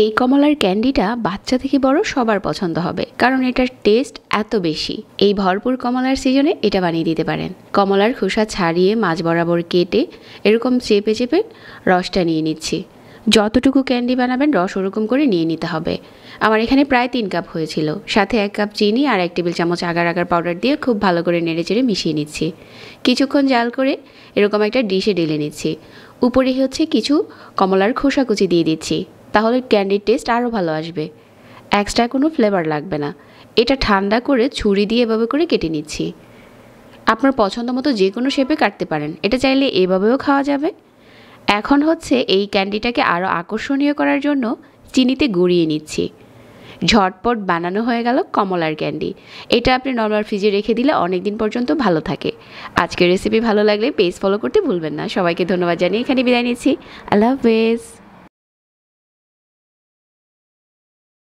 এই কমলার ক্যান্ডিটা বাচ্চা থেকে বড় সবার পছন্দ হবে, কারণ এটার টেস্ট এত বেশি। এই ভরপুর কমলার সিজনে এটা বানিয়ে দিতে পারেন। কমলার খোসা ছাড়িয়ে মাঝ বরাবর কেটে এরকম চেপে চেপে রসটা নিয়ে নিচ্ছি। যতটুকু ক্যান্ডি বানাবেন রস ওরকম করে নিয়ে নিতে হবে। আমার এখানে প্রায় 3 কাপ হয়েছিল। সাথে 1 কাপ চিনি আর 1 টেবিল চামচ আগার আগার পাউডার দিয়ে খুব ভালো করে নেড়েচেড়ে মিশিয়ে নিচ্ছি। কিছুক্ষণ জাল করে এরকম একটা ডিশে ঢেলে নিচ্ছি। উপরে হচ্ছে কিছু কমলার খোসা কুচি দিয়ে দিচ্ছি, তাহলে ক্যান্ডির টেস্ট আরও ভালো আসবে। এক্সট্রা কোনো ফ্লেভার লাগবে না। এটা ঠান্ডা করে ছুরি দিয়ে এভাবে করে কেটে নিচ্ছি। আপনার পছন্দ মতো যে কোনো শেপে কাটতে পারেন। এটা চাইলে এভাবেও খাওয়া যাবে। এখন হচ্ছে এই ক্যান্ডিটাকে আরও আকর্ষণীয় করার জন্য চিনিতে গুঁড়িয়ে নিচ্ছি। ঝটপট বানানো হয়ে গেল কমলার ক্যান্ডি। এটা আপনি নরমাল ফ্রিজে রেখে দিলে অনেক দিন পর্যন্ত ভালো থাকে। আজকের রেসিপি ভালো লাগলে পেজ ফলো করতে ভুলবেন না। সবাইকে ধন্যবাদ জানিয়ে এখানে বিদায় নিচ্ছি। আল্লাহ হাফেজ।